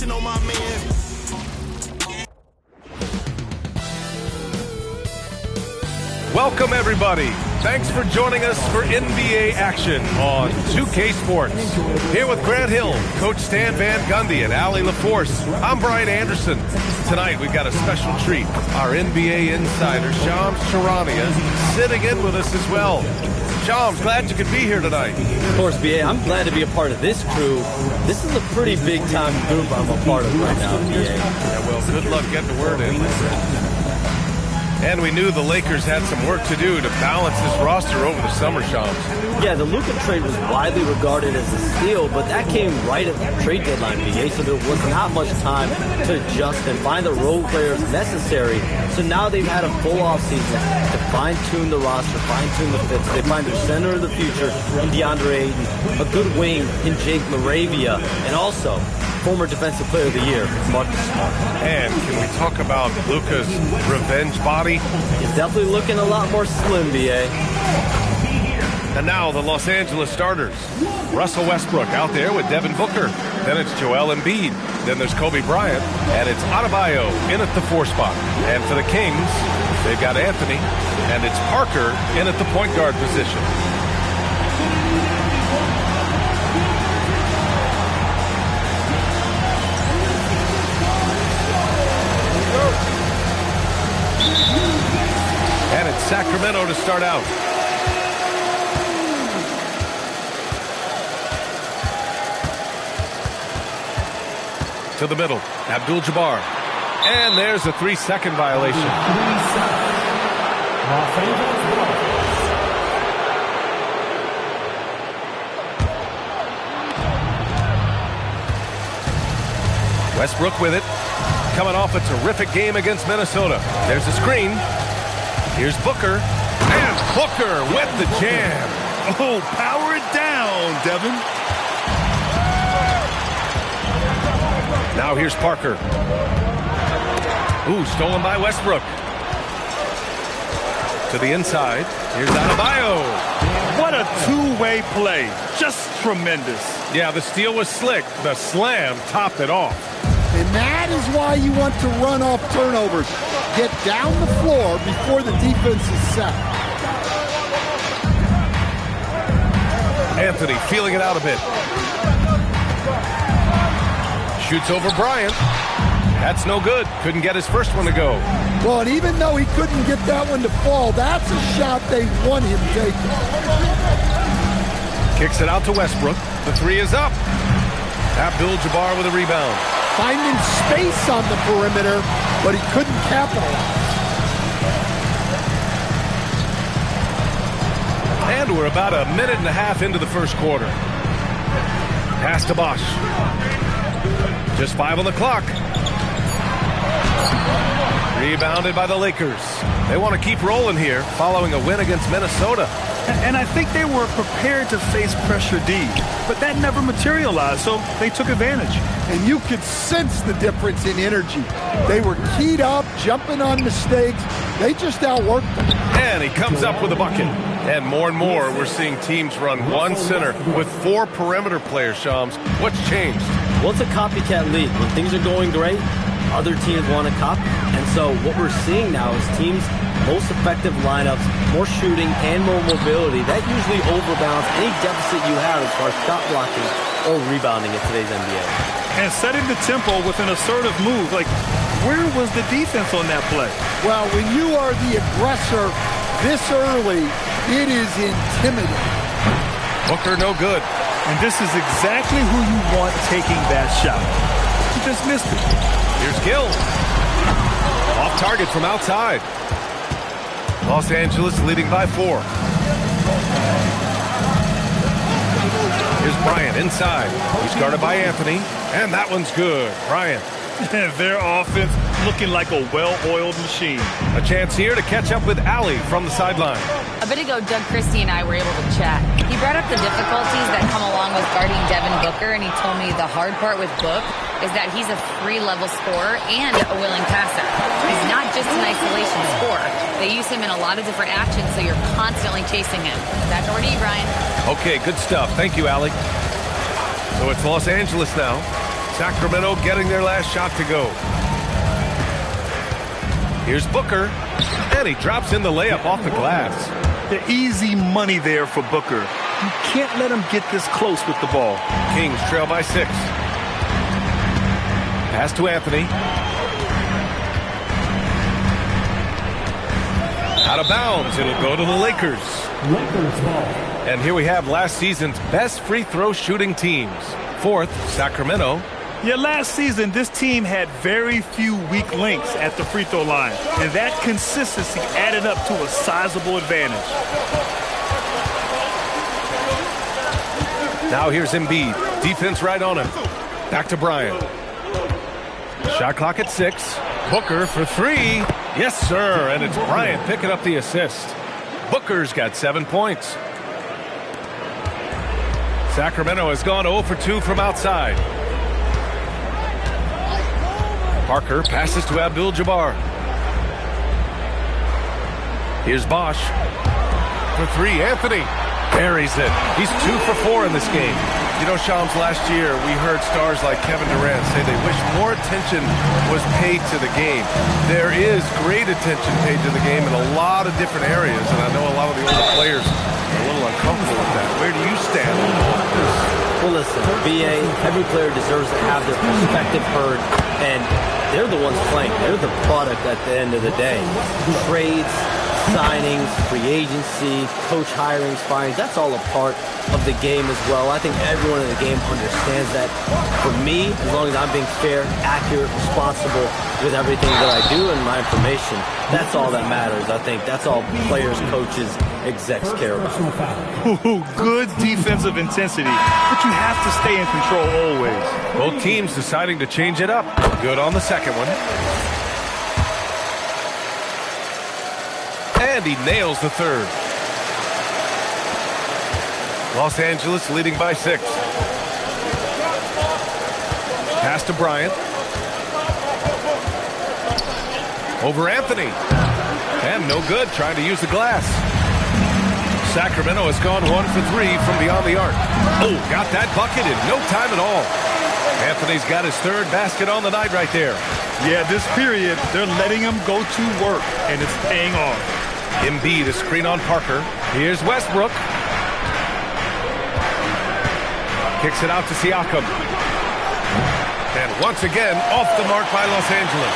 flexing on my man. Welcome, everybody. Thanks for joining us for NBA action on 2K Sports. Here with Grant Hill, Coach Stan Van Gundy, and Allie LaForce. I'm Brian Anderson. Tonight, we've got a special treat. Our NBA insider, Shams Charania, sitting in with us as well. Shams, glad you could be here tonight. Of course, BA. I'm glad to be a part of this crew. This is a pretty big-time group I'm a part of right now, BA. Yeah, well, good luck getting the word in. And we knew the Lakers had some work to do to balance this roster over the summer, Shams. Yeah, the Luka trade was widely regarded as a steal, but that came right at the trade deadline, BA, so there was not much time to adjust and find the role players necessary. So now they've had a full offseason to fine-tune the roster, fine-tune the fits. They find their center of the future in DeAndre Ayton, a good wing in Jake LaRavia, and also former Defensive Player of the Year, Marcus Smart. And can we talk about Luka's revenge body? He's definitely looking a lot more slim, BA. And now the Los Angeles starters. Russell Westbrook out there with Devin Booker. Then it's Joel Embiid. Then there's Kobe Bryant. And it's Adebayo in at the 4 spot. And for the Kings, they've got Anthony. And it's Parker in at the point guard position. And it's Sacramento to start out. To the middle, Abdul-Jabbar. And there's a 3-second violation. Westbrook with it. Coming off a terrific game against Minnesota. There's a screen. Here's Booker. And Booker with the jam. Oh, power it down, Devin. Now here's Parker. Ooh, stolen by Westbrook. To the inside. Here's Adebayo. What a two-way play. Just tremendous. Yeah, the steal was slick. The slam topped it off. And that is why you want to run off turnovers. Get down the floor before the defense is set. Anthony feeling it out a bit. Shoots over Bryant. That's no good. Couldn't get his first one to go. Well, and even though he couldn't get that one to fall, that's a shot they want him taking. Kicks it out to Westbrook. The 3 is up. Abdul-Jabbar with a rebound. Finding space on the perimeter, but he couldn't capitalize. And we're about a minute and a half into the first quarter. Pass to Bosch. Just 5 on the clock. Rebounded by the Lakers. They want to keep rolling here following a win against Minnesota. And I think they were prepared to face pressure D, but that never materialized, so they took advantage. And you could sense the difference in energy. They were keyed up, jumping on mistakes. They just outworked them. And he comes up with a bucket. And more, we're seeing teams run one center with 4 perimeter players, Shams. What's changed? Well, it's a copycat league. When things are going great, other teams want to copy. And so what we're seeing now is teams' most effective lineups, more shooting and more mobility. That usually overbalances any deficit you have as far as shot blocking or rebounding in today's NBA. And setting the tempo with an assertive move. Like, where was the defense on that play? Well, when you are the aggressor this early, it is intimidating. Booker no good. And this is exactly who you want taking that shot. He just missed it. Here's Gill. Off target from outside. Los Angeles leading by 4. Here's Bryant inside. He's guarded by Anthony. And that one's good. Bryant. Their offense looking like a well-oiled machine. A chance here to catch up with Allie from the sideline. A bit ago, Doug Christie and I were able to chat. He brought up the difficulties that come along with guarding Devin Booker, and he told me the hard part with Book is that he's a free-level scorer and a willing passer. He's not just an isolation scorer. They use him in a lot of different actions, so you're constantly chasing him. Back over to you, Brian. Okay, good stuff. Thank you, Allie. So it's Los Angeles now. Sacramento getting their last shot to go. Here's Booker, and he drops in the layup off the glass. The easy money there for Booker. You can't let him get this close with the ball. Kings trail by 6. Pass to Anthony. Out of bounds. It'll go to the Lakers. And here we have last season's best free throw shooting teams. 4th, Sacramento. Yeah, last season, this team had very few weak links at the free throw line. And that consistency added up to a sizable advantage. Now here's Embiid. Defense right on him. Back to Bryant. Shot clock at 6. Booker for 3. Yes, sir. And it's Bryant picking up the assist. Booker's got 7 points. Sacramento has gone 0 for 2 from outside. Parker passes to Abdul-Jabbar. Here's Bosch. For 3, Anthony. Buries it. He's 2 for 4 in this game. You know, Shams, last year we heard stars like Kevin Durant say they wish more attention was paid to the game. There is great attention paid to the game in a lot of different areas, and I know a lot of the older players are a little uncomfortable with that. Where do you stand on all of this? Well, listen, BA, every player deserves to have their perspective heard, and they're the ones playing. They're the product at the end of the day. Trades, signings, free agency, coach hirings, firings, that's all a part of the game as well. I think everyone in the game understands that. For me, as long as I'm being fair, accurate, responsible with everything that I do and my information, that's all that matters. I think that's all players, coaches, execs care about. Ooh, good defensive intensity, but you have to stay in control always. Both teams deciding to change it up. Good on the second one. And he nails the third. Los Angeles leading by 6. Pass to Bryant. Over Anthony. And no good, trying to use the glass. Sacramento has gone 1 for 3 from beyond the arc. Oh, got that bucket in no time at all. Anthony's got his 3rd basket on the night right there. Yeah, this period, they're letting him go to work, and it's paying off. Embiid, a screen on Parker. Here's Westbrook. Kicks it out to Siakam. And once again, off the mark by Los Angeles.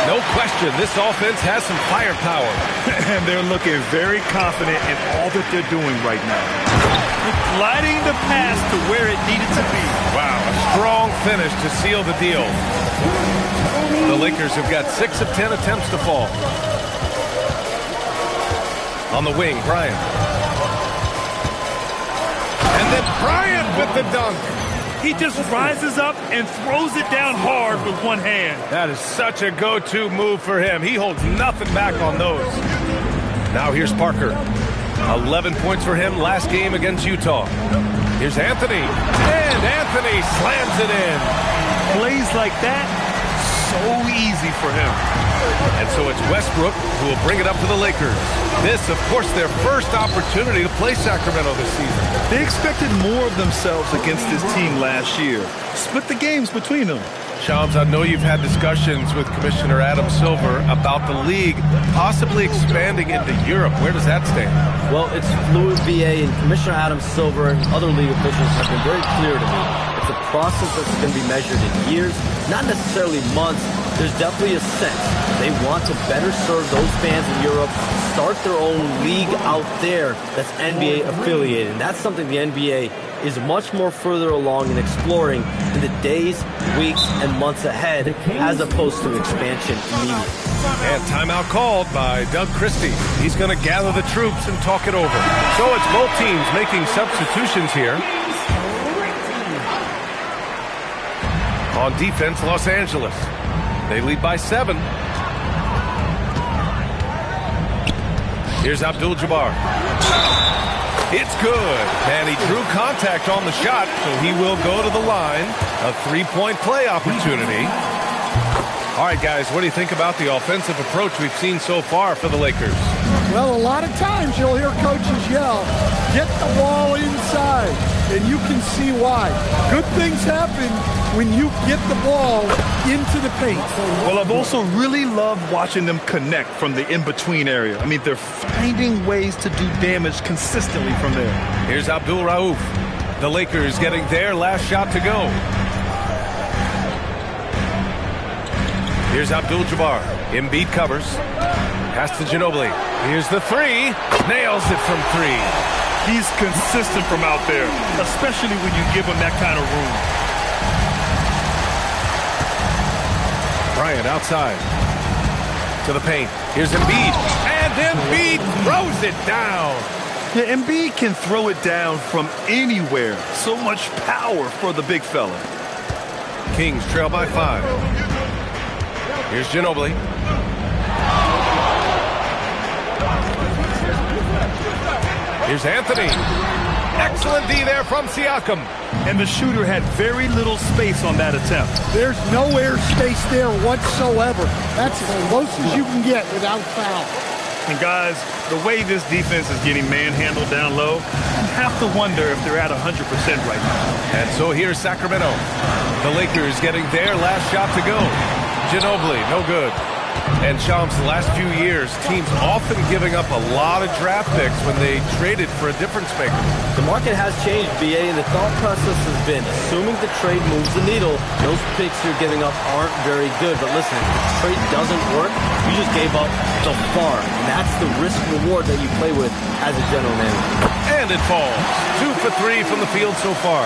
No question, this offense has some firepower. And they're looking very confident in all that they're doing right now. Gliding the pass to where it needed to be. Wow, a strong finish to seal the deal. The Lakers have got 6 of 10 attempts to fall. On the wing, Bryant. And then Bryant with the dunk. He just rises up and throws it down hard with one hand. That is such a go-to move for him. He holds nothing back on those. Now here's Parker. 11 points for him last game against Utah. Here's Anthony. And Anthony slams it in. Plays like that, so easy for him. And so it's Westbrook who will bring it up to the Lakers. This, of course, their first opportunity to play Sacramento this season. They expected more of themselves against this team last year. Split the games between them. Shams, I know you've had discussions with Commissioner Adam Silver about the league possibly expanding into Europe. Where does that stand? Well, it's fluid, BA, and Commissioner Adam Silver and other league officials have been very clear to me. It's a process that's going to be measured in years, not necessarily months. There's definitely a sense they want to better serve those fans in Europe, start their own league out there that's NBA affiliated. And that's something the NBA is much more further along in exploring in the days, weeks, and months ahead, as opposed to expansion immediately. And timeout called by Doug Christie. He's going to gather the troops and talk it over. So it's both teams making substitutions here. On defense, Los Angeles. They lead by 7. Here's Abdul-Jabbar. It's good. And he drew contact on the shot, so he will go to the line. A 3-point play opportunity. All right, guys, what do you think about the offensive approach we've seen so far for the Lakers? Well, a lot of times you'll hear coaches yell, Get the ball inside, and you can see why. Good things happen when you get the ball into the paint. Well, I've also really loved watching them connect from the in-between area. I mean, they're finding ways to do damage consistently from there. Here's Abdul Rauf. The Lakers getting their last shot to go. Here's Abdul-Jabbar. Embiid covers. Pass to Ginobili. Here's the three. Nails it from three. He's consistent from out there, especially when you give him that kind of room. Bryant outside. To the paint. Here's Embiid. And Embiid throws it down. Yeah, Embiid can throw it down from anywhere. So much power for the big fella. Kings trail by 5. Here's Ginobili. Here's Anthony. Excellent D there from Siakam. And the shooter had very little space on that attempt. There's no air space there whatsoever. That's as close as you can get without foul. And guys, the way this defense is getting manhandled down low, you have to wonder if they're at 100% right now. And so here's Sacramento. The Lakers getting their last shot to go. Ginobili, no good. And Shams, the last few years, teams often giving up a lot of draft picks when they traded for a difference maker. The market has changed, BA, and the thought process has been, assuming the trade moves the needle, those picks you're giving up aren't very good. But listen, if the trade doesn't work, you just gave up the farm. And that's the risk-reward that you play with as a general manager. And it falls. 2 for 3 from the field so far.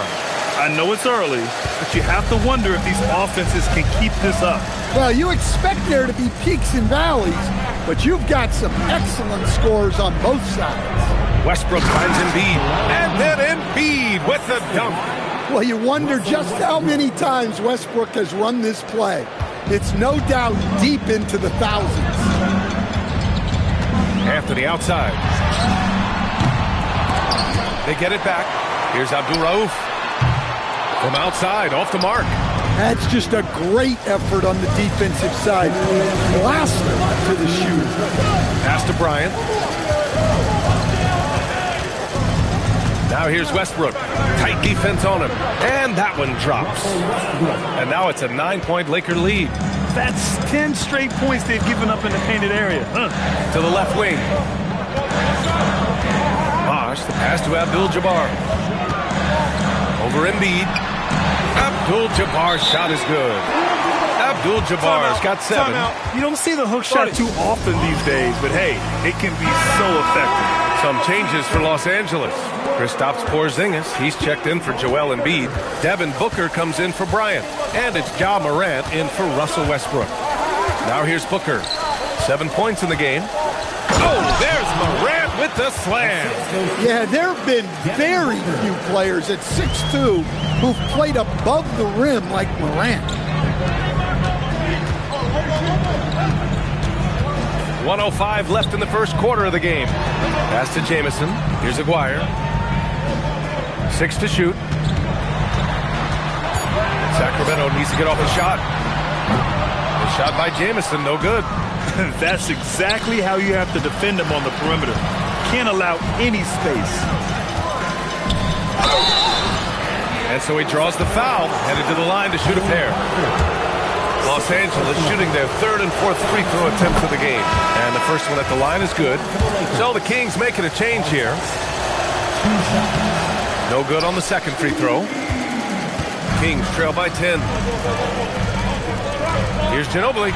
I know it's early, but you have to wonder if these offenses can keep this up. Well, you expect there to be peaks and valleys, but you've got some excellent scores on both sides. Westbrook finds Embiid, and then Embiid with the dunk. Well, you wonder just how many times Westbrook has run this play. It's no doubt deep into the thousands. Anthony outside. They get it back. Here's Abdul Rauf. From outside, off the mark. That's just a great effort on the defensive side. Blaster to the shooter. Pass to Bryant. Now here's Westbrook. Tight defense on him. And that one drops. And now it's a 9-point Laker lead. That's 10 straight points they've given up in the painted area. To the left wing. Bosh, the pass to Abdul-Jabbar. Over Embiid. Abdul-Jabbar's shot is good. Abdul-Jabbar's got 7. You don't see the hook shot too often these days, but hey, it can be so effective. Some changes for Los Angeles. Kristaps Porzingis, he's checked in for Joel Embiid. Devin Booker comes in for Bryant. And it's Ja Morant in for Russell Westbrook. Now here's Booker. 7 points in the game. Oh, there's Morant with the slam. Yeah, there have been very few players at 6'2" who've played above the rim like Morant. 1:05 left in the first quarter of the game. Pass to Jamison. Here's Aguirre. 6 to shoot. Sacramento needs to get off the shot. The shot by Jamison, no good. That's exactly how you have to defend him on the perimeter. Can't allow any space. And so he draws the foul, headed to the line to shoot a pair. Los Angeles shooting their 3rd and 4th free throw attempts of the game. And the first one at the line is good. So the Kings making a change here. No good on the second free throw. Kings trail by 10. Here's Ginobili.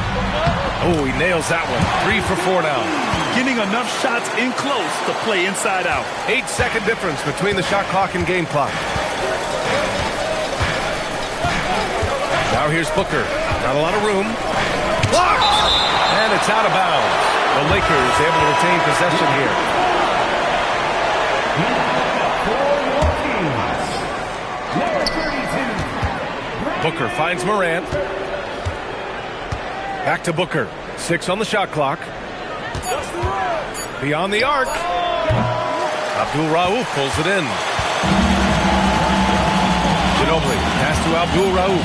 Oh, he nails that one. 3 for 4 now. Getting enough shots in close to play inside out. 8-second difference between the shot clock and game clock. Now here's Booker. Not a lot of room. Blocked! And it's out of bounds. The Lakers able to retain possession here. Booker finds Morant. Back to Booker. 6 on the shot clock. Beyond the arc. Abdul Rauf pulls it in. Ginobili. Pass to Abdul Rauf.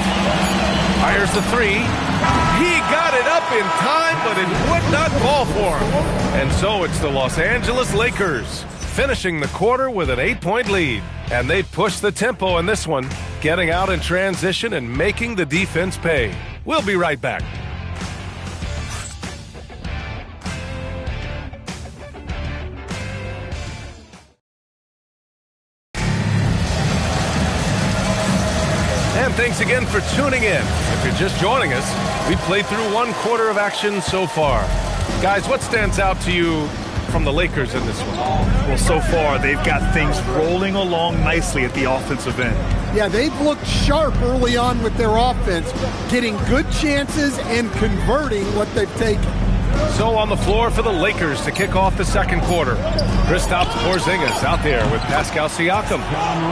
Fires the 3. He got it up in time, but it would not fall for him. And so it's the Los Angeles Lakers finishing the quarter with an 8-point lead. And they push the tempo in this one, getting out in transition and making the defense pay. We'll be right back. And thanks again for tuning in. If you're just joining us, we played through one quarter of action so far. Guys, what stands out to you from the Lakers in this one? Well, so far, they've got things rolling along nicely at the offensive end. Yeah, they've looked sharp early on with their offense, getting good chances and converting what they've taken. So on the floor for the Lakers to kick off the second quarter. Kristaps Porzingis out there with Pascal Siakam.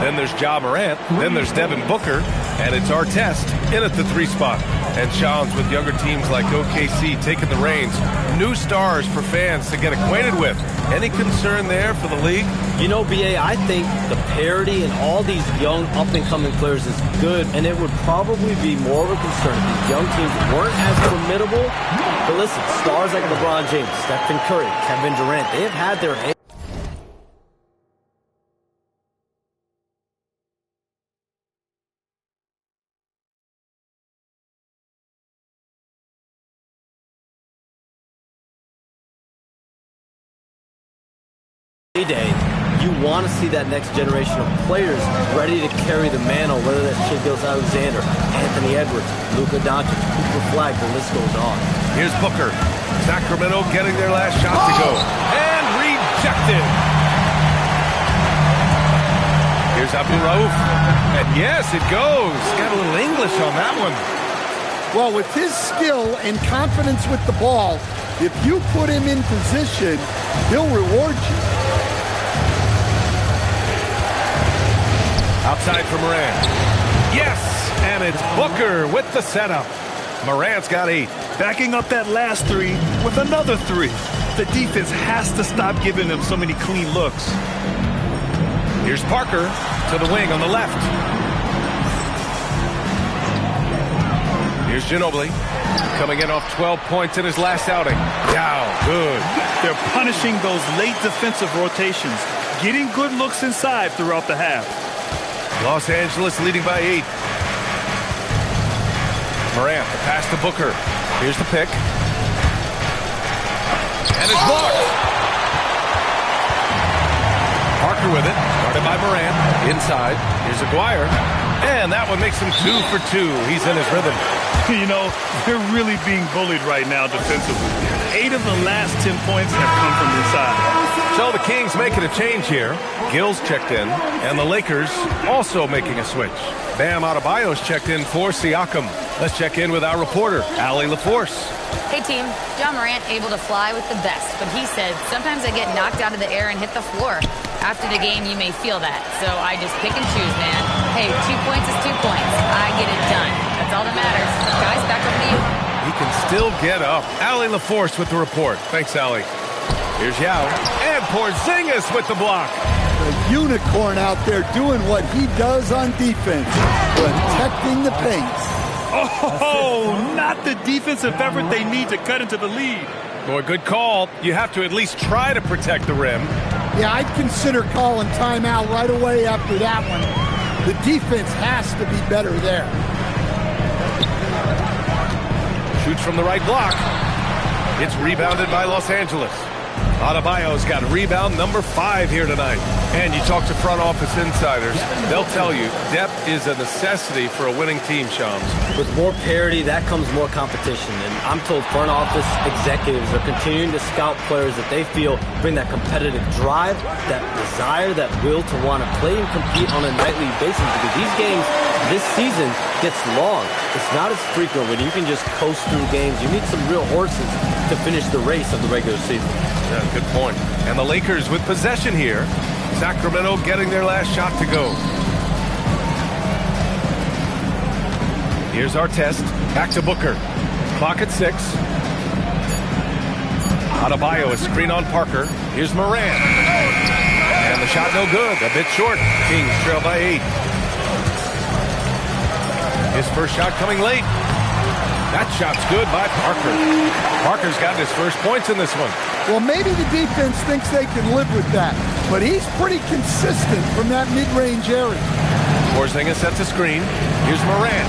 Then there's Ja Morant. Then there's Devin Booker. And it's Artest in at the 3 spot. And Shams with younger teams like OKC taking the reins. New stars for fans to get acquainted with. Any concern there for the league? You know, BA, I think the parity in all these young up-and-coming players is good, and it would probably be more of a concern if these young teams weren't as formidable. But listen, stars like LeBron James, Stephen Curry, Kevin Durant, they have had their day. You want to see that next generation of players ready to carry the mantle, whether that's Shai Gilgeous-Alexander, Anthony Edwards, Luka Doncic, Cooper Flag, the list goes on. Here's Booker. Sacramento getting their last shot to go. And rejected. Here's Abdul Rauf. And yes, it goes. Got a little English on that one. Well, with his skill and confidence with the ball, if you put him in position, he'll reward you. Outside for Morant. Yes! And it's Booker with the setup. Morant's got 8. Backing up that last 3 with another 3. The defense has to stop giving them so many clean looks. Here's Parker to the wing on the left. Here's Ginobili coming in off 12 points in his last outing. Down, good. They're punishing those late defensive rotations, getting good looks inside throughout the half. Los Angeles leading by 8. Morant, the pass to Booker. Here's the pick. And it's blocked. Parker with it. Guarded by Morant. Inside. Here's Aguirre. And that one makes him 2 for 2. He's in his rhythm. You know, they're really being bullied right now defensively. 8 of the last 10 points have come from inside. So the Kings making a change here. Gill's checked in, and the Lakers also making a switch. Bam Adebayo's checked in for Siakam. Let's check in with our reporter, Allie LaForce. Hey, team. Ja Morant able to fly with the best, but he said, sometimes I get knocked out of the air and hit the floor. After the game, you may feel that, so I just pick and choose, man. Hey, 2 points is 2 points. I get it done. That's all that matters. Guys, back over to you. He can still get up. Allie LaForce with the report. Thanks, Allie. Here's Yao. And Porzingis with the block. The unicorn out there doing what he does on defense, protecting the paint. Oh, not the defensive effort they need to cut into the lead. Boy, good call. You have to at least try to protect the rim. Yeah, I'd consider calling timeout right away after that one. The defense has to be better there. Shoots from the right block. It's rebounded by Los Angeles. Adebayo's got rebound number 5 here tonight. And you talk to front office insiders, they'll tell you depth is a necessity for a winning team, Shams. With more parity, that comes more competition. And I'm told front office executives are continuing to scout players that they feel bring that competitive drive, that desire, that will to want to play and compete on a nightly basis. Because these games this season gets long. It's not as frequent when you can just coast through games. You need some real horses to finish the race of the regular season. Yeah, good point. And the Lakers with possession here. Sacramento getting their last shot to go. Here's Artest. Back to Booker. Clock at 6. Adebayo, a screen on Parker. Here's Morant. And the shot no good. A bit short. Kings trail by 8. His first shot coming late. That shot's good by Parker. Parker's got his first points in this one. Well, maybe the defense thinks they can live with that, but he's pretty consistent from that mid-range area. Porzingis sets a screen. Here's Morant.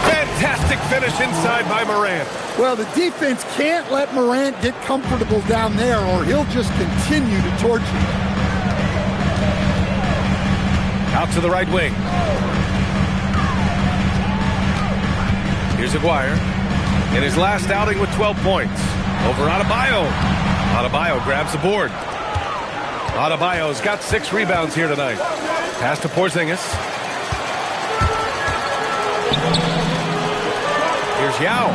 Fantastic finish inside by Morant. Well, the defense can't let Morant get comfortable down there, or he'll just continue to torture you. Out to the right wing. Here's Aguirre. In his last outing with 12 points. Over Adebayo. Adebayo grabs the board. Adebayo's got 6 rebounds here tonight. Pass to Porzingis. Here's Yao.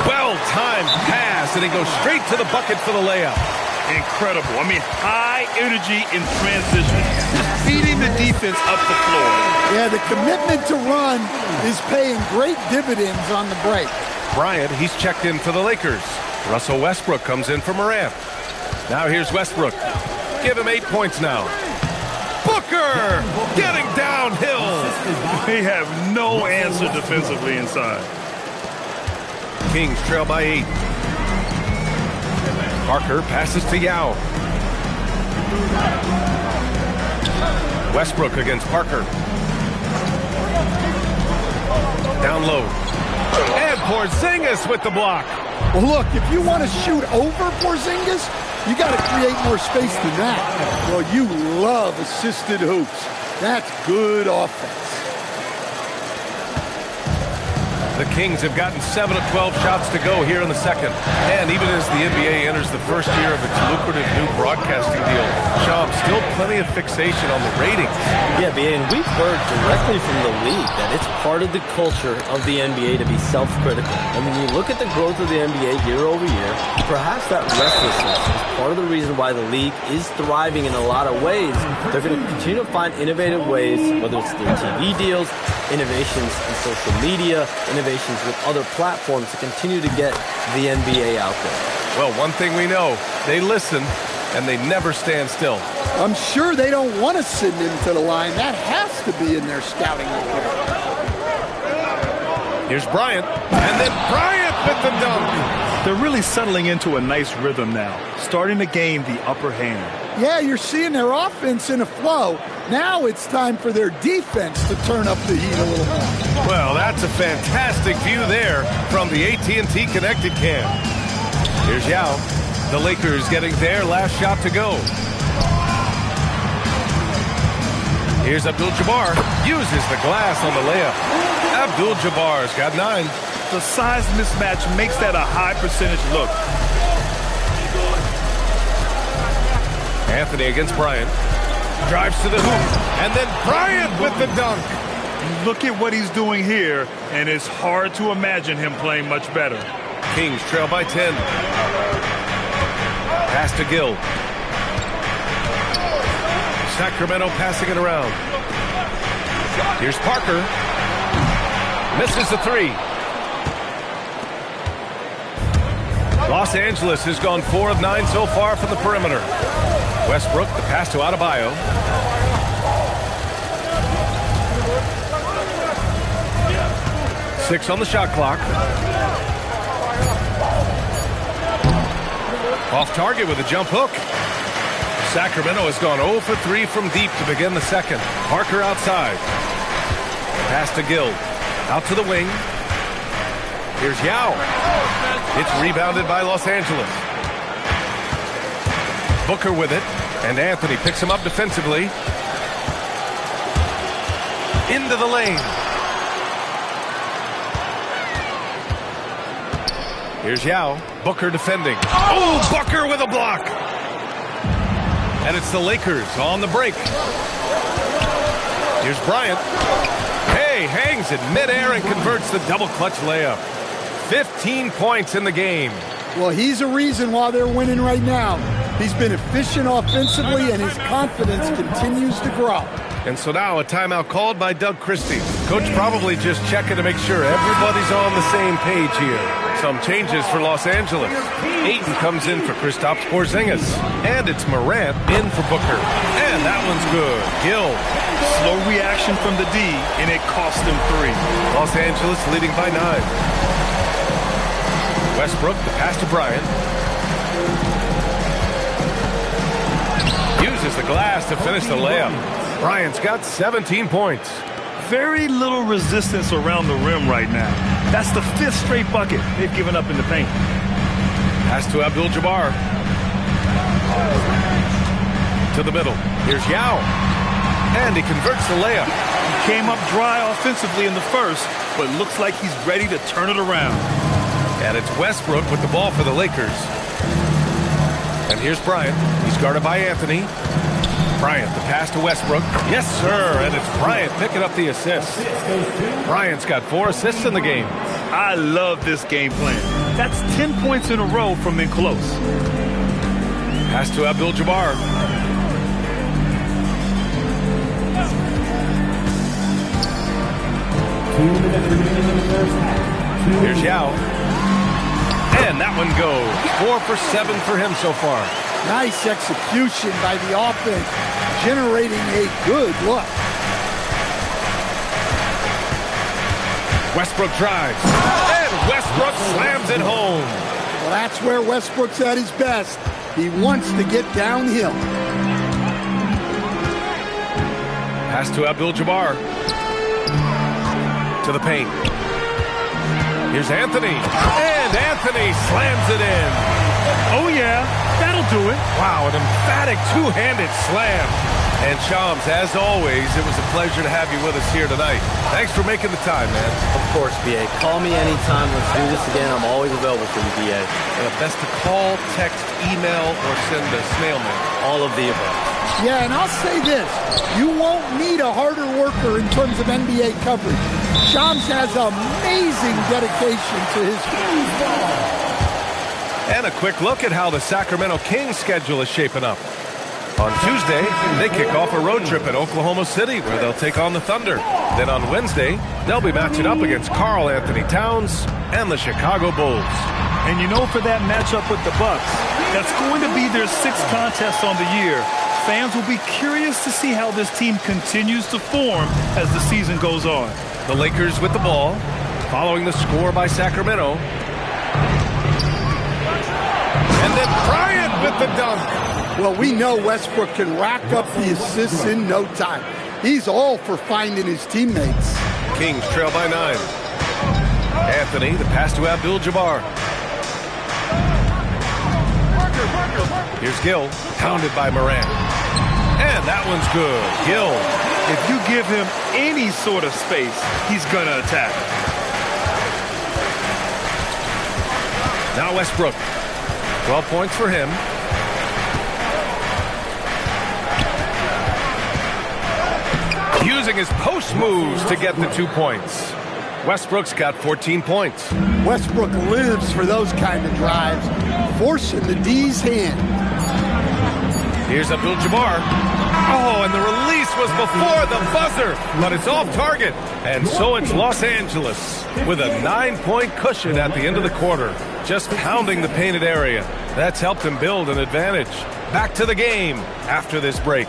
Well-timed pass, and he goes straight to the bucket for the layup. Incredible. I mean, high energy in transition. Just feeding the defense up the floor. Yeah, the commitment to run is paying great dividends on the break. Bryant, he's checked in for the Lakers. Russell Westbrook comes in for Morant. Now here's Westbrook. Give him 8 points now. Booker getting downhill. They have no answer defensively inside. Kings trail by 8. Parker passes to Yao. Westbrook against Parker. Down low. And Porzingis with the block. Well, look, if you want to shoot over Porzingis, you got to create more space than that. Well, you love assisted hoops. That's good offense. The Kings have gotten 7 of 12 shots to go here in the second. And even as the NBA enters the first year of its lucrative new broadcasting deal, Sean, still plenty of fixation on the ratings. Yeah, and we've heard directly from the league that it's part of the culture of the NBA to be self-critical. And when you look at the growth of the NBA year over year, perhaps that restlessness is part of the reason why the league is thriving in a lot of ways. They're going to continue to find innovative ways, whether it's through TV deals, innovations in social media, innovations with other platforms to continue to get the NBA out there. Well, one thing we know, they listen and they never stand still. I'm sure they don't want to send him to the line. That has to be in their scouting report. Here's Bryant, and then Bryant with the dunk. They're really settling into a nice rhythm now, starting to gain the upper hand. Yeah, you're seeing their offense in a flow. Now it's time for their defense to turn up the heat a little more. Well, that's a fantastic view there from the AT&T Connected Cam. Here's Yao. The Lakers getting their last shot to go. Here's Abdul-Jabbar. Uses the glass on the layup. Abdul-Jabbar's got 9. The size mismatch makes that a high percentage look. Anthony against Bryant. Drives to the hoop. And then Bryant with the dunk. Look at what he's doing here, and it's hard to imagine him playing much better. Kings trail by 10. Pass to Gill. Sacramento passing it around. Here's Parker. Misses the 3. Los Angeles has gone 4 of 9 so far from the perimeter. Westbrook, the pass to Adebayo. Six on the shot clock. Off target with a jump hook. Sacramento has gone 0 for 3 from deep to begin the second. Parker outside. Pass to Gill. Out to the wing. Here's Yao. It's rebounded by Los Angeles. Booker with it. And Anthony picks him up defensively. Into the lane. Here's Yao. Booker defending. Oh, Booker with a block. And it's the Lakers on the break. Here's Bryant. Hey, hangs it midair and converts the double clutch layup. 15 points in the game. Well, he's a reason why they're winning right now. He's been efficient offensively, and his confidence continues to grow. And so now a timeout called by Doug Christie. Coach probably just checking to make sure everybody's on the same page here. Some changes for Los Angeles. Ayton comes in for Kristaps Porzingis. And it's Morant in for Booker. And that one's good. Gill. Slow reaction from the D, and it cost them 3. Los Angeles leading by 9. Westbrook, the pass to Bryant. the glass to finish the layup. Bryant's got 17 points. Very little resistance around the rim right now. That's the 5th straight bucket they've given up in the paint. Pass to Abdul-Jabbar. To the middle. Here's Yao. And he converts the layup. He came up dry offensively in the first, but looks like he's ready to turn it around. And it's Westbrook with the ball for the Lakers. And here's Bryant. He's guarded by Anthony. Bryant, the pass to Westbrook. Yes, sir. And it's Bryant picking up the assist. Bryant's got 4 assists in the game. I love this game plan. That's 10 points in a row from in close. Pass to Abdul-Jabbar. Here's Yao. And that one goes. 4 for 7 for him so far. Nice execution by the offense, generating a good look. Westbrook drives. And Westbrook slams it home. Well, that's where Westbrook's at his best. He wants to get downhill. Pass to Abdul-Jabbar. To the paint. Here's Anthony. And Anthony slams it in. Oh, yeah. That'll do it. Wow, an emphatic two-handed slam. And Shams, as always, it was a pleasure to have you with us here tonight. Thanks for making the time, man. Of course, B.A. Call me anytime. Let's do this again. I'm always available for you, B.A. Best to call, text, email, or send a snail mail. All of the above. Yeah, and I'll say this. You won't need a harder worker in terms of NBA coverage. Shams has amazing dedication to his ball. And a quick look at how the Sacramento Kings schedule is shaping up. On Tuesday, they kick off a road trip at Oklahoma City where they'll take on the Thunder. Then on Wednesday, they'll be matching up against Karl Anthony Towns and the Chicago Bulls. And you know, for that matchup with the Bucks, that's going to be their 6th contest on the year. Fans will be curious to see how this team continues to form as the season goes on. The Lakers with the ball, following the score by Sacramento. And then Bryant with the dunk. Well, we know Westbrook can rack up the assists in no time. He's all for finding his teammates. Kings trail by 9. Anthony, the pass to Abdul-Jabbar. Here's Gill, pounded by Morant. And that one's good. Gill. If you give him any sort of space, he's going to attack. Now Westbrook. 12 points for him. Using his post moves to get the 2 points. Westbrook's got 14 points. Westbrook lives for those kind of drives, forcing the D's hand. Here's Abdul-Jabbar. Oh, and the release was before the buzzer, but it's off target. And so it's Los Angeles with a 9-point cushion at the end of the quarter, just pounding the painted area. That's helped him build an advantage. Back to the game after this break.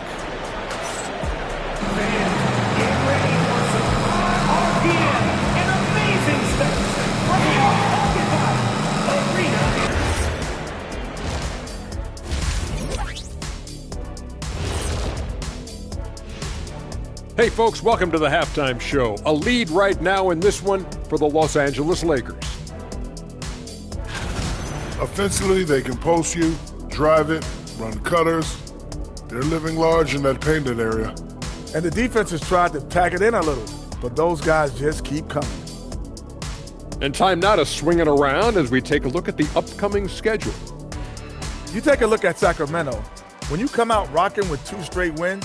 Hey folks, welcome to the halftime show. A lead right now in this one for the Los Angeles Lakers. Offensively, they can post you, drive it, run cutters. They're living large in that painted area. And the defense has tried to pack it in a little, but those guys just keep coming. And time now to swing it around as we take a look at the upcoming schedule. You take a look at Sacramento. When you come out rocking with 2 straight wins.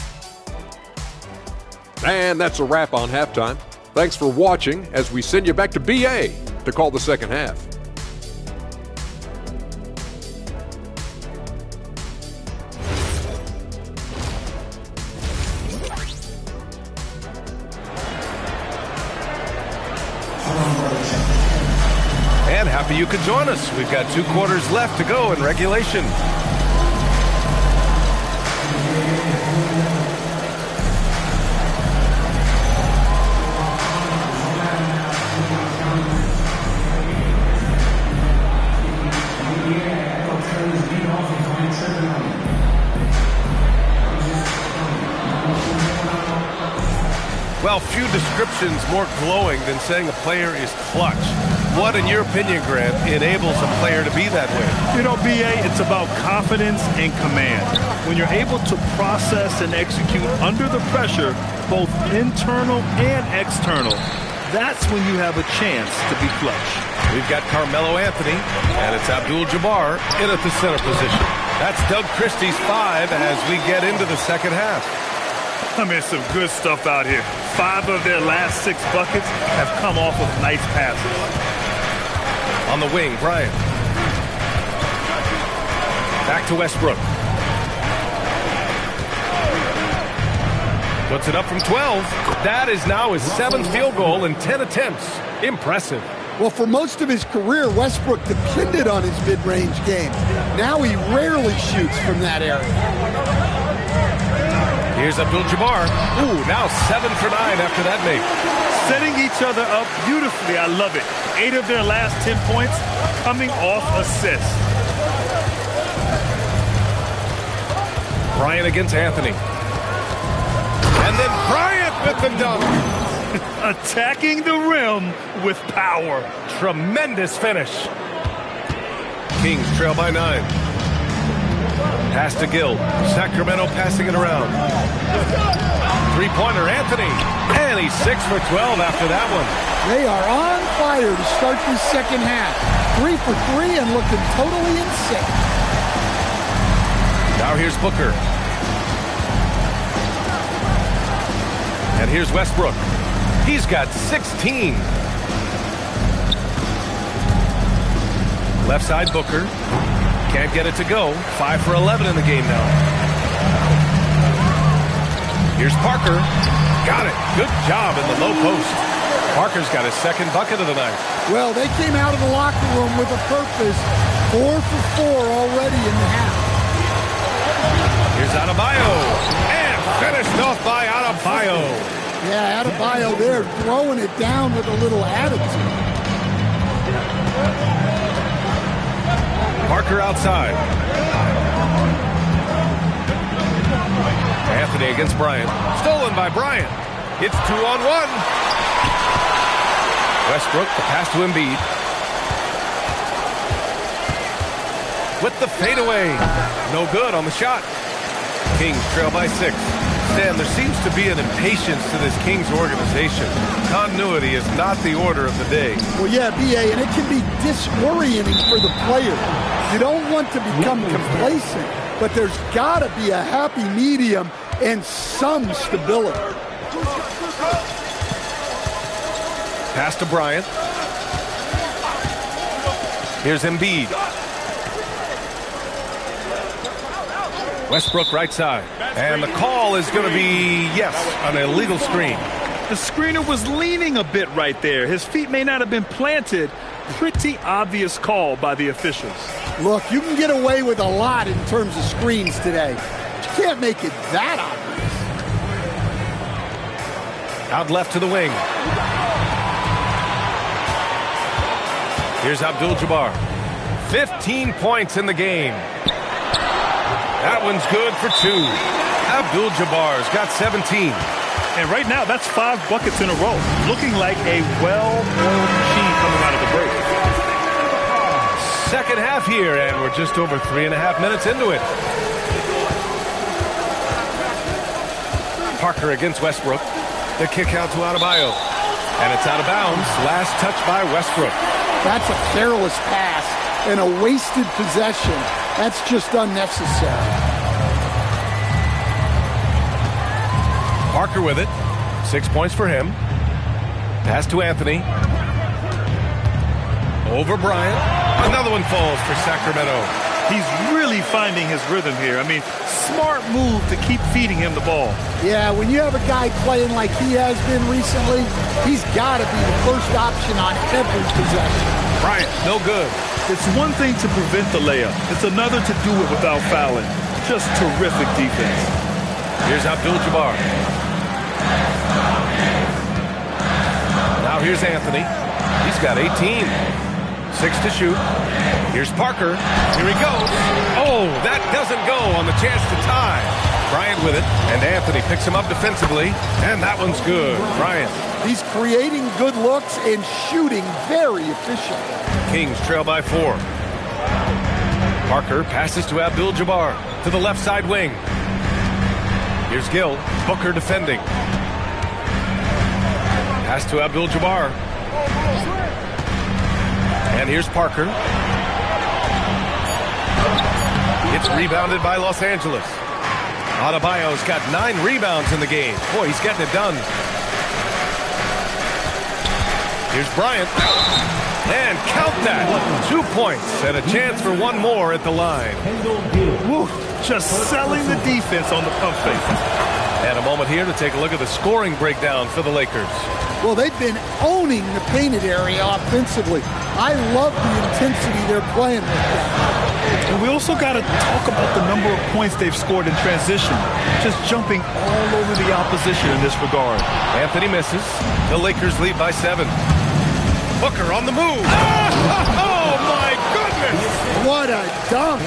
And that's a wrap on halftime. Thanks for watching as we send you back to BA to call the second half. And happy you could join us. We've got 2 quarters left to go in regulation. Now, few descriptions more glowing than saying a player is clutch. What, in your opinion, Grant, enables a player to be that way? You know, B.A., it's about confidence and command. When you're able to process and execute under the pressure, both internal and external, that's when you have a chance to be clutch. We've got Carmelo Anthony, and it's Abdul-Jabbar in at the center position. That's Doug Christie's 5 as we get into the second half. I mean, some good stuff out here. 5 of their last 6 buckets have come off of nice passes. On the wing, Bryant. Back to Westbrook. Puts it up from 12. That is now his 7th field goal in 10 attempts. Impressive. Well, for most of his career, Westbrook depended on his mid-range game. Now he rarely shoots from that area. Here's Abdul-Jabbar. Ooh, now 7 for 9 after that make. Setting each other up beautifully. I love it. 8 of their last 10 points coming off assists. Bryant against Anthony. And then Bryant with the dunk. Attacking the rim with power. Tremendous finish. Kings trail by 9. Pass to Gill. Sacramento passing it around. Three-pointer, Anthony. And he's 6 for 12 after that one. They are on fire to start this second half. 3 for 3 and looking totally in sync. Now here's Booker. And here's Westbrook. He's got 16. Left side, Booker. Can't get it to go. 5 for 11 in the game now. Here's Parker. Got it. Good job in the low post. Parker's got his 2nd bucket of the night. Well, they came out of the locker room with a purpose. 4 for 4 already in the half. Here's Adebayo. And finished off by Adebayo. Yeah, Adebayo there throwing it down with a little attitude. Parker outside. Anthony against Bryant. Stolen by Bryant. It's 2-on-1. Westbrook, the pass to Embiid. With the fadeaway. No good on the shot. Kings trail by 6. Stan, there seems to be an impatience to this Kings organization. Continuity is not the order of the day. Well, yeah, B.A., and it can be disorienting for the player. You don't want to become complacent, but there's got to be a happy medium and some stability. Pass to Bryant. Here's Embiid. Westbrook right side. And the call is going to be, yes, an illegal screen. The screener was leaning a bit right there. His feet may not have been planted. Pretty obvious call by the officials. Look, you can get away with a lot in terms of screens today. But you can't make it that obvious. Out left to the wing. Here's Abdul-Jabbar. 15 points in the game. That one's good for 2. Abdul-Jabbar's got 17. And right now, that's 5 buckets in a row. Looking like a well-oiled machine coming out of the break. Second half here, and we're just over 3.5 minutes into it. Parker against Westbrook. The kick out to Adebayo. And it's out of bounds. Last touch by Westbrook. That's a careless pass and a wasted possession. That's just unnecessary. Parker with it. 6 points for him. Pass to Anthony. Over Bryant. Another one falls for Sacramento. He's really finding his rhythm here. I mean, smart move to keep feeding him the ball. Yeah, when you have a guy playing like he has been recently, he's got to be the first option on every possession. Bryant, no good. It's one thing to prevent the layup. It's another to do it without fouling. Just terrific defense. Here's Abdul-Jabbar. Now here's Anthony. He's got 18. 6 to shoot. Here's Parker. Here he goes. Oh, that doesn't go on the chance to tie. Bryant with it, and Anthony picks him up defensively, and that one's good. Bryant. He's creating good looks and shooting very efficient. Kings trail by 4. Parker passes to Abdul-Jabbar to the left side wing. Here's Gill. Booker defending. Pass to Abdul-Jabbar. And here's Parker. It's rebounded by Los Angeles. Adebayo's got 9 rebounds in the game. Boy, he's getting it done. Here's Bryant. And count that. 2 points and a chance for one more at the line. Woo, just selling the defense on the pump fake. And a moment here to take a look at the scoring breakdown for the Lakers. Well, they've been owning the painted area offensively. I love the intensity they're playing with that. And we also got to talk about the number of points they've scored in transition. Just jumping all over the opposition in this regard. Anthony misses. The Lakers lead by 7. Booker on the move. Oh, my goodness. What a dunk.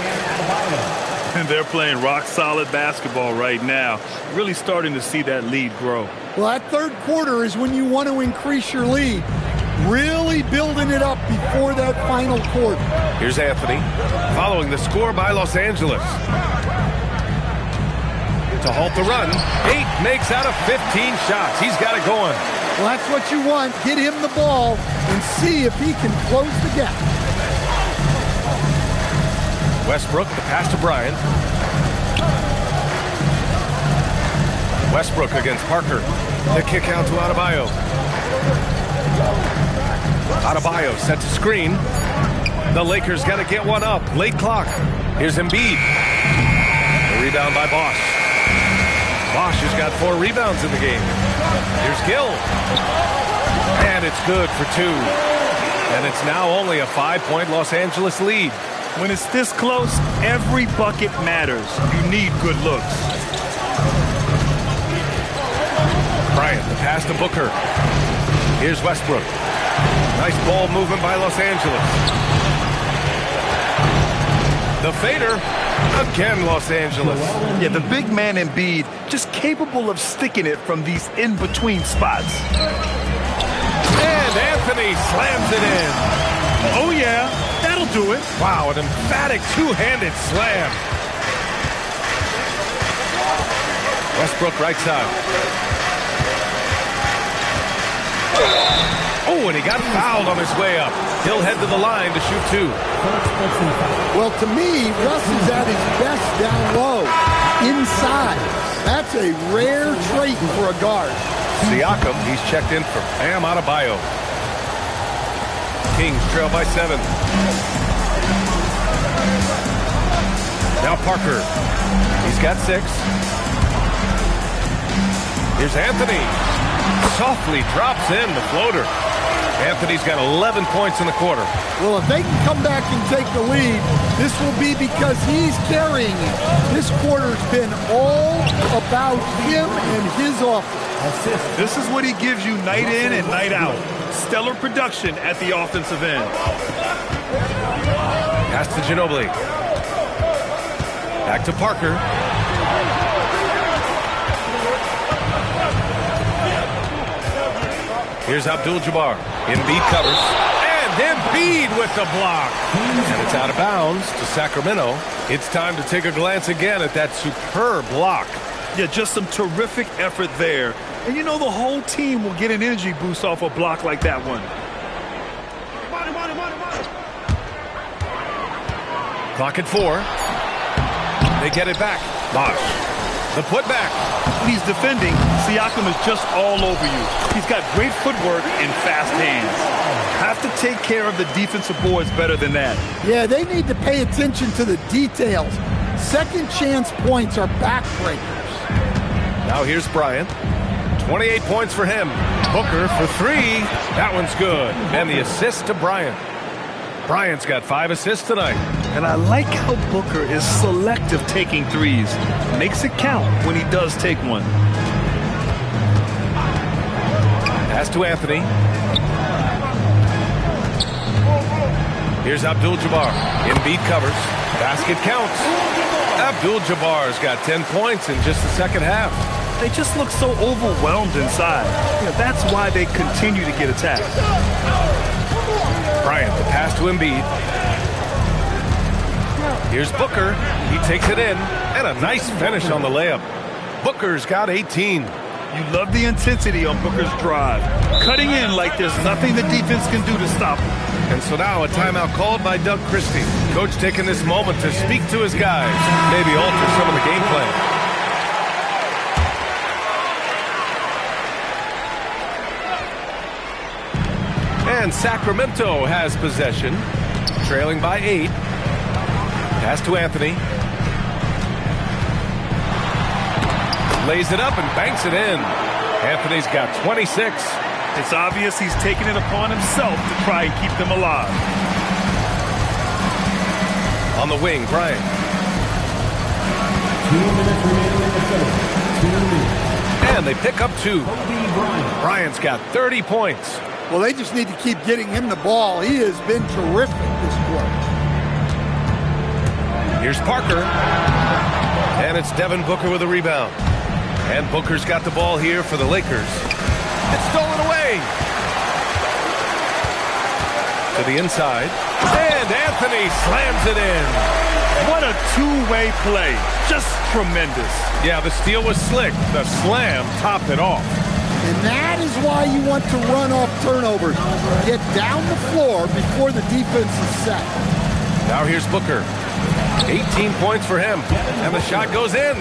And they're playing rock-solid basketball right now. Really starting to see that lead grow. Well, that third quarter is when you want to increase your lead. Really building it up before that final quarter. Here's Anthony, following the score by Los Angeles. To halt the run, 8 makes out of 15 shots. He's got it going. Well, that's what you want. Get him the ball and see if he can close the gap. Westbrook, the pass to Bryant. Westbrook against Parker. The kick out to Adebayo. Adebayo sets a screen. The Lakers got to get one up. Late clock. Here's Embiid. The rebound by Bosch. Bosch has got 4 rebounds in the game. Here's Gill. And it's good for 2. And it's now only a 5-point Los Angeles lead. When it's this close, every bucket matters. You need good looks. Bryant, the pass to Booker. Here's Westbrook. Nice ball movement by Los Angeles. The fader. Again, Los Angeles. Yeah, the big man Embiid just capable of sticking it from these in-between spots. And Anthony slams it in. Oh, yeah. That'll do it. Wow, an emphatic two-handed slam. Westbrook right side. Oh, and he got fouled on his way up. He'll head to the line to shoot 2. Well, to me, Russ is at his best down low, inside. That's a rare trait for a guard. Siakam, he's checked in for Bam Adebayo. Kings trail by 7. Now Parker. He's got 6. Here's Anthony. Softly drops in the floater. Anthony's got 11 points in the quarter. Well, if they can come back and take the lead, this will be because he's carrying it. This quarter's been all about him and his offense. This is what he gives you night in and night out. Stellar production at the offensive end. Pass to Ginobili. Back to Parker. Here's Abdul-Jabbar. Embiid covers. And Embiid with the block. And it's out of bounds to Sacramento. It's time to take a glance again at that superb block. Yeah, just some terrific effort there. And you know the whole team will get an energy boost off a block like that one. Clock at 4. They get it back. Bosch. The putback. When he's defending, Siakam is just all over you. He's got great footwork and fast hands. Have to take care of the defensive boards better than that. Yeah, they need to pay attention to the details. Second chance points are backbreakers. Now here's Bryant. 28 points for him. Booker for 3. That one's good. And the assist to Bryant. Bryant's got 5 assists tonight. And I like how Booker is selective taking threes. Makes it count when he does take one. Pass to Anthony. Here's Abdul-Jabbar. Embiid covers. Basket counts. Abdul-Jabbar's got 10 points in just the second half. They just look so overwhelmed inside. That's why they continue to get attacked. Bryant, the pass to Embiid. Here's Booker. He takes it in, and a nice finish on the layup. Booker's got 18. You love the intensity on Booker's drive. Cutting in like there's nothing the defense can do to stop him. And so now a timeout called by Doug Christie. Coach taking this moment to speak to his guys, maybe alter some of the game plan. And Sacramento has possession, trailing by 8. Pass to Anthony. Lays it up and banks it in. Anthony's got 26. It's obvious he's taking it upon himself to try and keep them alive. On the wing, Bryant. 2 minutes remaining in the third. 2 minutes. And they pick up 2. Bryant's got 30 points. Well, they just need to keep getting him the ball. He has been terrific this quarter. Here's Parker. And it's Devin Booker with a rebound. And Booker's got the ball here for the Lakers. It's stolen away. To the inside. And Anthony slams it in. What a two-way play. Just tremendous. Yeah, the steal was slick. The slam topped it off. And that is why you want to run off turnovers. Get down the floor before the defense is set. Now here's Booker. 18 points for him. And the shot goes in.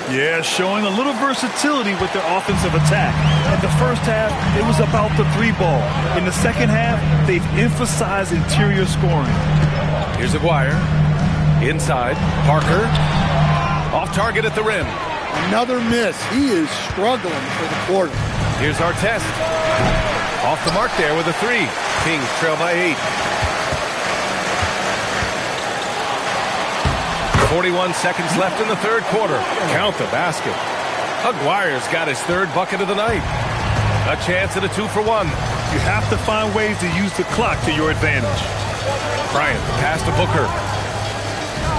Yeah, showing a little versatility with their offensive attack. In the first half, it was about the 3-ball. In the second half, they've emphasized interior scoring. Here's Aguirre. Inside. Parker. Off target at the rim. Another miss. He is struggling for the quarter. Here's Artest. Off the mark there with a 3. Kings trail by 8. 41 seconds left in the third quarter. Count the basket. Aguirre's got his third bucket of the night. A chance at a 2-for-1. You have to find ways to use the clock to your advantage. Bryant, pass to Booker.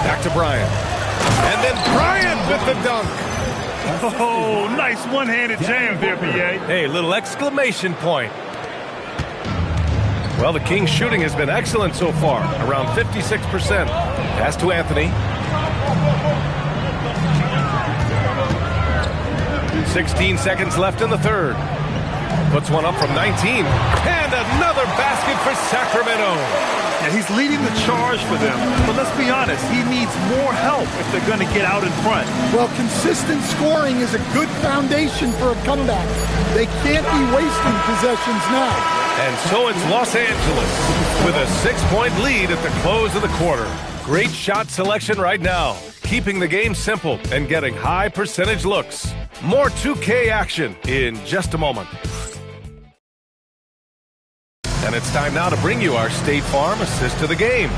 Back to Bryant. And then Bryant with the dunk. Oh, nice one-handed jam there, B.A. Hey, little exclamation point. Well, the Kings' shooting has been excellent so far, around 56%. Pass to Anthony. 16 seconds left in the third. Puts one up from 19. And another basket for Sacramento. Yeah, he's leading the charge for them. But let's be honest, he needs more help if they're going to get out in front. Well, consistent scoring is a good foundation for a comeback. They can't be wasting possessions now. And so it's Los Angeles with a 6-point lead at the close of the quarter. Great shot selection right now, keeping the game simple and getting high percentage looks. More 2K action in just a moment. And it's time now to bring you our State Farm assist to the game.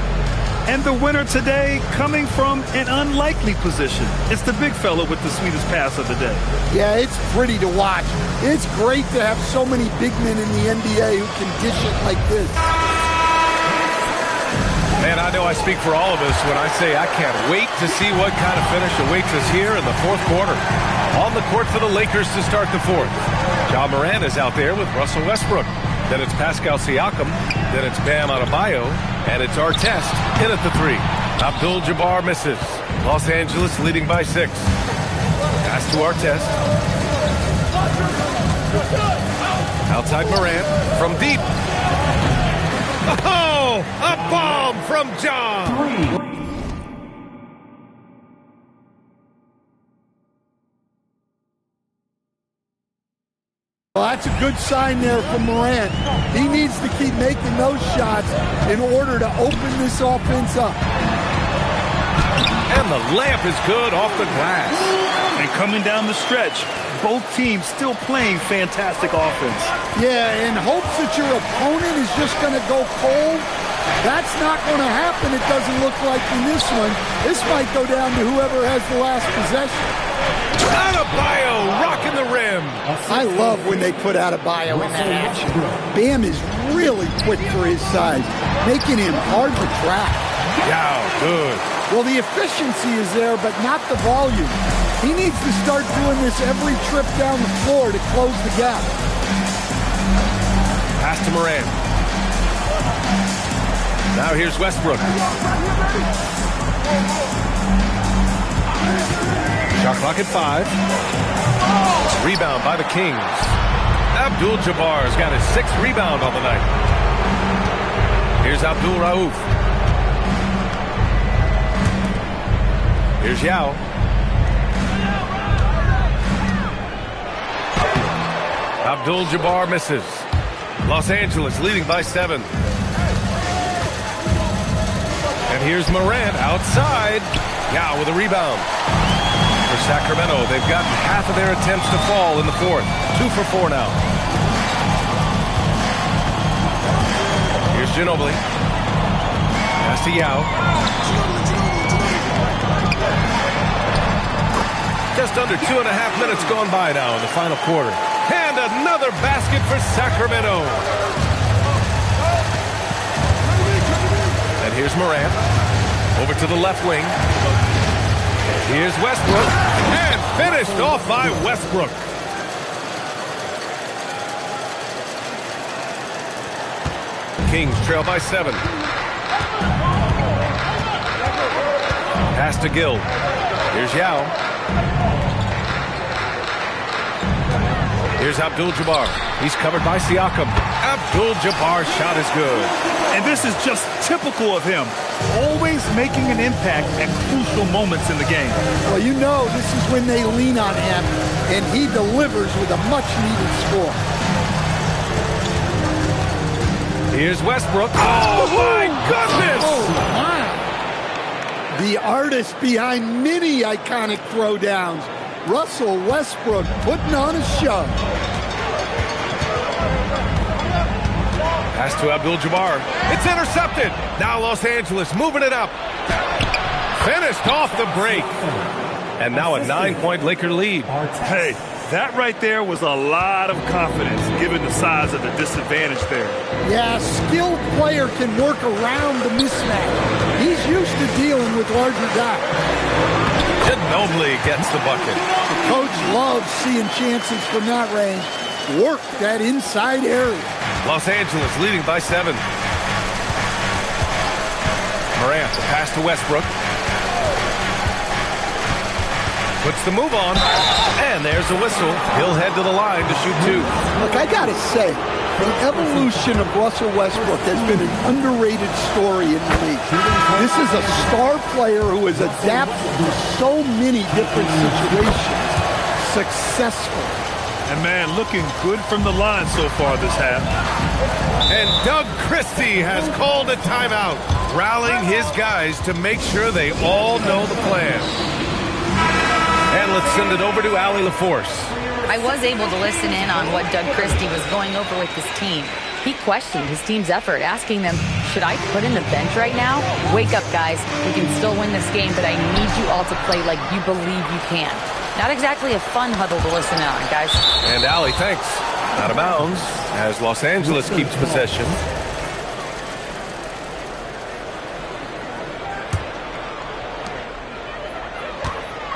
And the winner today coming from an unlikely position. It's the big fella with the sweetest pass of the day. Yeah, it's pretty to watch. It's great to have so many big men in the NBA who can dish it like this. Man, I know I speak for all of us when I say I can't wait to see what kind of finish awaits us here in the fourth quarter. On the court for the Lakers to start the fourth. Ja Morant is out there with Russell Westbrook. Then it's Pascal Siakam. Then it's Bam Adebayo. And it's Artest in at the 3. Abdul-Jabbar misses. Los Angeles leading by 6. Pass to Artest. Outside Morant from deep. Oh, a bomb from Ja. Well, that's a good sign there from Morant. He needs to keep making those shots in order to open this offense up. And the layup is good off the glass. And coming down the stretch, both teams still playing fantastic offense. Yeah, in hopes that your opponent is just going to go cold. That's not going to happen, it doesn't look like in this one. This might go down to whoever has the last possession. Adebayo rocking the rim. I love when they put Adebayo in that action. Bam is really quick for his size, making him hard to track. Yeah, good. Well, the efficiency is there, but not the volume. He needs to start doing this every trip down the floor to close the gap. Pass to Morant. Now here's Westbrook. Shot clock at 5. Rebound by the Kings. Abdul-Jabbar's got his 6th rebound on the night. Here's Abdul Rauf. Here's Yao. Abdul-Jabbar misses. Los Angeles leading by 7. And here's Morant outside. Yao with a rebound. For Sacramento, they've gotten half of their attempts to fall in the 4th. 2 for 4 now. Here's Ginobili. Pass to Yao. Just under 2.5 minutes gone by now in the final quarter. And another basket for Sacramento. And here's Morant. Over to the left wing. Here's Westbrook. And finished off by Westbrook. Kings trail by 7. Pass to Gill. Here's Yao. Here's Abdul-Jabbar. He's covered by Siakam. Abdul-Jabbar's shot is good. And this is just typical of him. Always making an impact at crucial moments in the game. Well, you know this is when they lean on him, and he delivers with a much-needed score. Here's Westbrook. Oh, my goodness! Oh, wow. The artist behind many iconic throwdowns. Russell Westbrook putting on a show. Pass to Abdul-Jabbar. It's intercepted. Now Los Angeles moving it up. Finished off the break. And now a 9-point Laker lead. Hey, that right there was a lot of confidence given the size of the disadvantage there. Yeah, a skilled player can work around the mismatch. He's used to dealing with larger guys. Ginobili gets the bucket. The coach loves seeing chances from that range. Work that inside area. Los Angeles leading by 7. Morant, the pass to Westbrook. Puts the move on. And there's a whistle. He'll head to the line to shoot 2. Look, I got to say, the evolution of Russell Westbrook has been an underrated story in the league. This is a star player who has adapted to so many different situations successfully. And, man, looking good from the line so far this half. And Doug Christie has called a timeout, rallying his guys to make sure they all know the plan. And let's send it over to Allie LaForce. I was able to listen in on what Doug Christie was going over with his team. He questioned his team's effort, asking them, should I put in the bench right now? Wake up, guys. We can still win this game, but I need you all to play like you believe you can. Not exactly a fun huddle to listen in on, guys. And Allie, thanks. Out of bounds as Los Angeles keeps possession.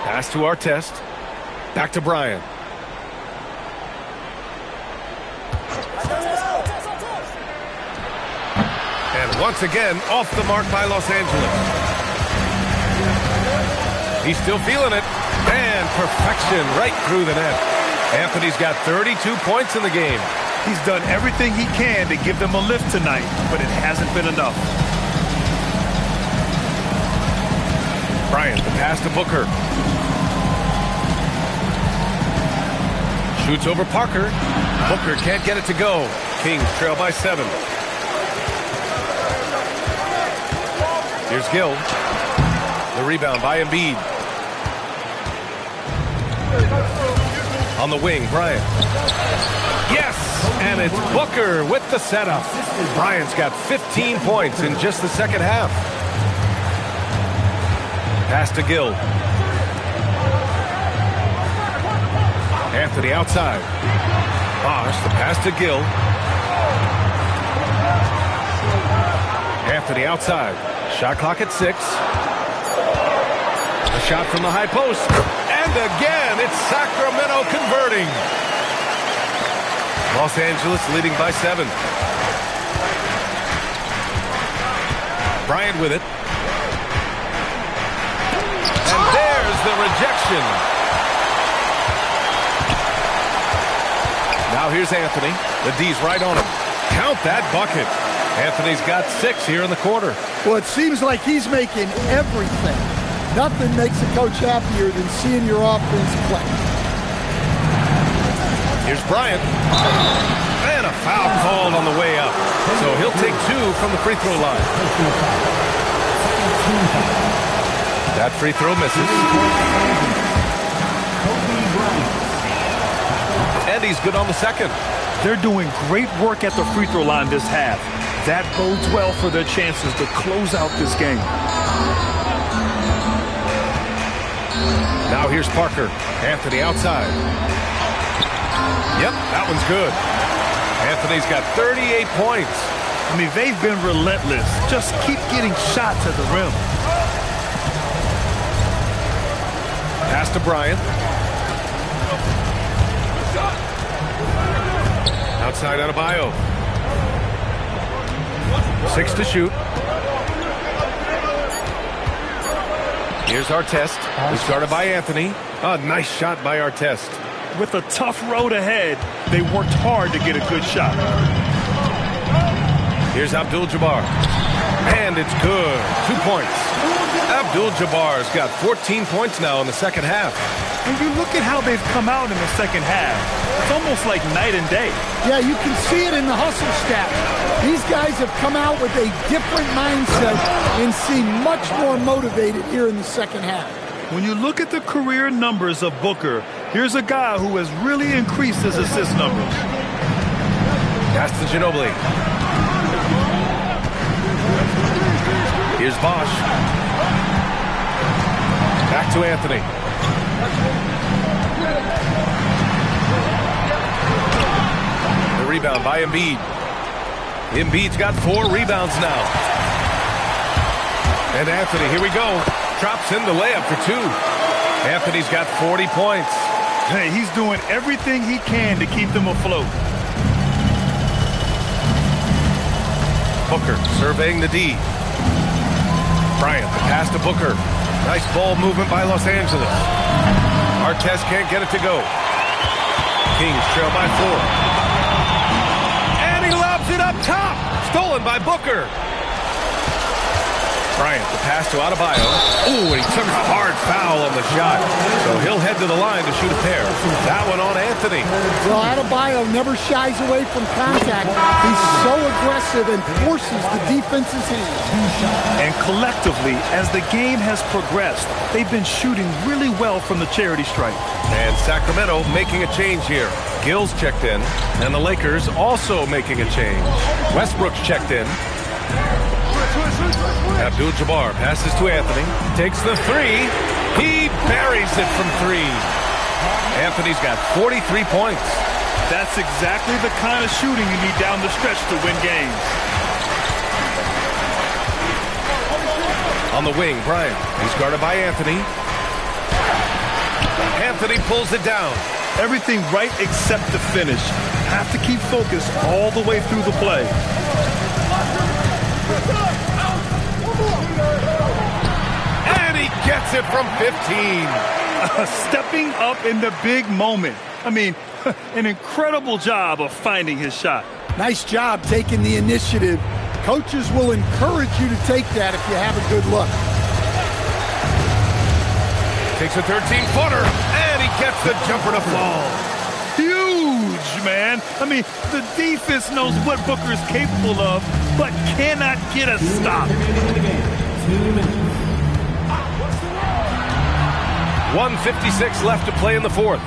Pass to Artest. Back to Bryant. And once again, off the mark by Los Angeles. He's still feeling it. And perfection right through the net. Anthony's got 32 points in the game. He's done everything he can to give them a lift tonight, but it hasn't been enough. Bryant, the pass to Booker. Shoots over Parker. Booker can't get it to go. Kings trail by 7. Here's Gill. The rebound by Embiid. On the wing, Bryant. Yes! And it's Booker with the setup. Bryant's got 15 points in just the second half. Pass to Gill. Anthony outside. Bosh, the pass to Gill. Anthony outside. Shot clock at 6. shot from the high post. And again, it's Sacramento converting. Los Angeles leading by 7. Bryant with it. And there's the rejection. Now here's Anthony. The D's right on him. Count that bucket. Anthony's got 6 here in the quarter. Well, it seems like he's making everything. Nothing makes a coach happier than seeing your offense play. Here's Bryant. And a foul called on the way up. So he'll take 2 from the free throw line. That free throw misses. And he's good on the second. They're doing great work at the free throw line this half. That bodes well for their chances to close out this game. Now here's Parker. Anthony outside. Yep, that one's good. Anthony's got 38 points. I mean, they've been relentless. Just keep getting shots at the rim. Pass to Bryant. Outside Adebayo. 6 to shoot. Here's Artest. Who's guarded by Anthony. A nice shot by Artest. With a tough road ahead, they worked hard to get a good shot. Here's Abdul-Jabbar. And it's good. 2 points. Abdul-Jabbar's got 14 points now in the second half. When you look at how they've come out in the second half, it's almost like night and day. Yeah, you can see it in the hustle stat. These guys have come out with a different mindset and seem much more motivated here in the second half. When you look at the career numbers of Booker, here's a guy who has really increased his assist numbers. Pass to Ginobili. Here's Bosch. Back to Anthony. The rebound by Embiid. Embiid's got 4 rebounds now. And Anthony, here we go. Drops in the layup for 2. Anthony's got 40 points. Hey, he's doing everything he can to keep them afloat. Booker surveying the D. Bryant, the pass to Booker. Nice ball movement by Los Angeles. Artest can't get it to go. Kings trail by 4. And he lobs it up top. Stolen by Booker. Bryant, the pass to Adebayo. Ooh, and he took a hard foul on the shot. So he'll head to the line to shoot a pair. That one on Anthony. Well, Adebayo never shies away from contact. He's so aggressive and forces the defense's hand. And collectively, as the game has progressed, they've been shooting really well from the charity stripe. And Sacramento making a change here. Gill's checked in, and the Lakers also making a change. Westbrook's checked in. Abdul-Jabbar passes to Anthony. Takes the 3. He buries it from 3. Anthony's got 43 points. That's exactly the kind of shooting you need down the stretch to win games. On the wing, Bryant. He's guarded by Anthony. Anthony pulls it down. Everything right except the finish. Have to keep focused all the way through the play. And he gets it from 15. Stepping up in the big moment. I mean, an incredible job of finding his shot. Nice job taking the initiative. Coaches will encourage you to take that if you have a good look. Takes a 13-footer, and he gets the jumper to fall. Huge, man. I mean, the defense knows what Booker is capable of, but cannot get a stop. 1:56 left to play in the fourth.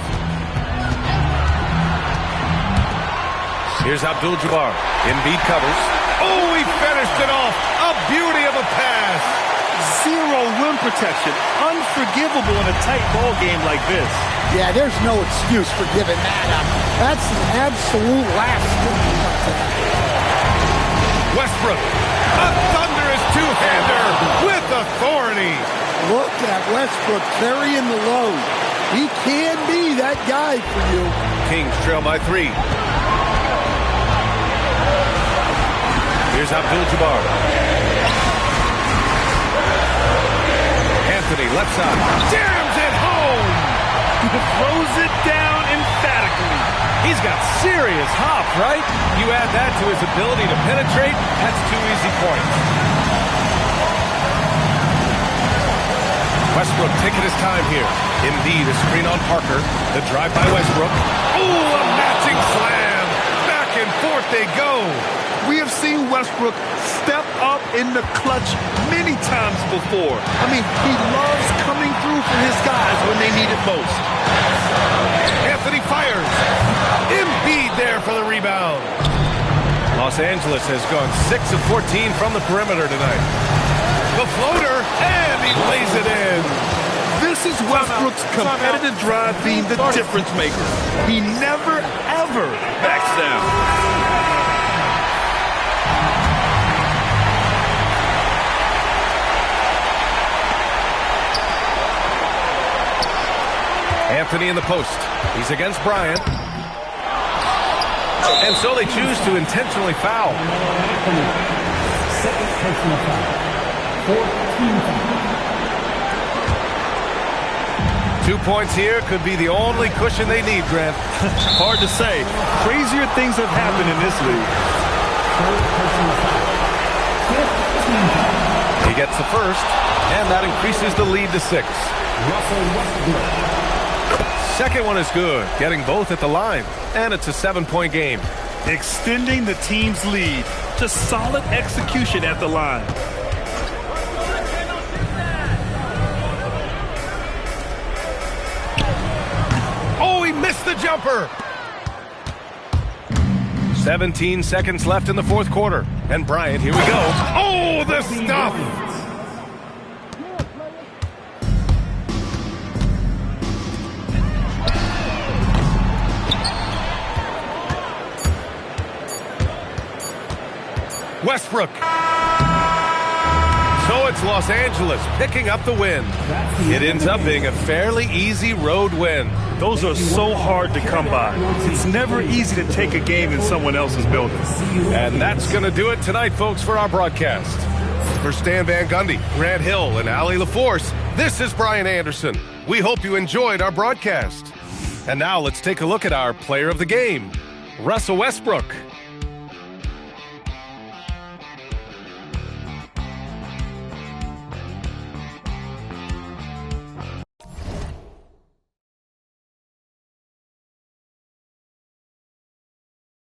Here's Abdul-Jabbar. Embiid covers. Oh, he finished it off. A beauty of a pass. Zero rim protection. Unforgivable in a tight ball game like this. Yeah, there's no excuse for giving that up. That's an absolute last. Westbrook. A thunderous two-hander with authority. Look at Westbrook carrying the load. He can be that guy for you. Kings trail by 3. Here's Abdul-Jabbar. Anthony, left side. Jams it home! Throws it down emphatically. He's got serious hop, right? You add that to his ability to penetrate, that's 2 easy points. Westbrook taking his time here. Indeed, a screen on Parker. The drive by Westbrook. Ooh, a matching slam! Back and forth they go. We have seen Westbrook step up in the clutch many times before. I mean, he loves coming through for his guys when they need it most. Anthony fires. Embiid there for the rebound. Los Angeles has gone 6 of 14 from the perimeter tonight. The floater, and he lays it in. This is Westbrook's competitive drive being the difference maker. He never, ever backs down. Anthony in the post. He's against Bryant. And so they choose to intentionally foul. Second personal foul. 14 foul. 2 points here could be the only cushion they need, Grant. Hard to say. Crazier things have happened in this league. Third personal foul. 15 foul. He gets the first, and that increases the lead to 6. Russell Westbrook. Second one is good, getting both at the line, and it's a 7-point game. Extending the team's lead. Just solid execution at the line. Oh, he missed the jumper. 17 seconds left in the fourth quarter. And Bryant, here we go. Oh, the stuff! Westbrook. So it's Los Angeles picking up the win. It ends up being a fairly easy road win. Those are so hard to come by. It's never easy to take a game in someone else's building. And that's going to do it tonight, folks, for our broadcast. For Stan Van Gundy, Grant Hill, and Allie LaForce, this is Brian Anderson. We hope you enjoyed our broadcast. And now let's take a look at our player of the game, Russell Westbrook.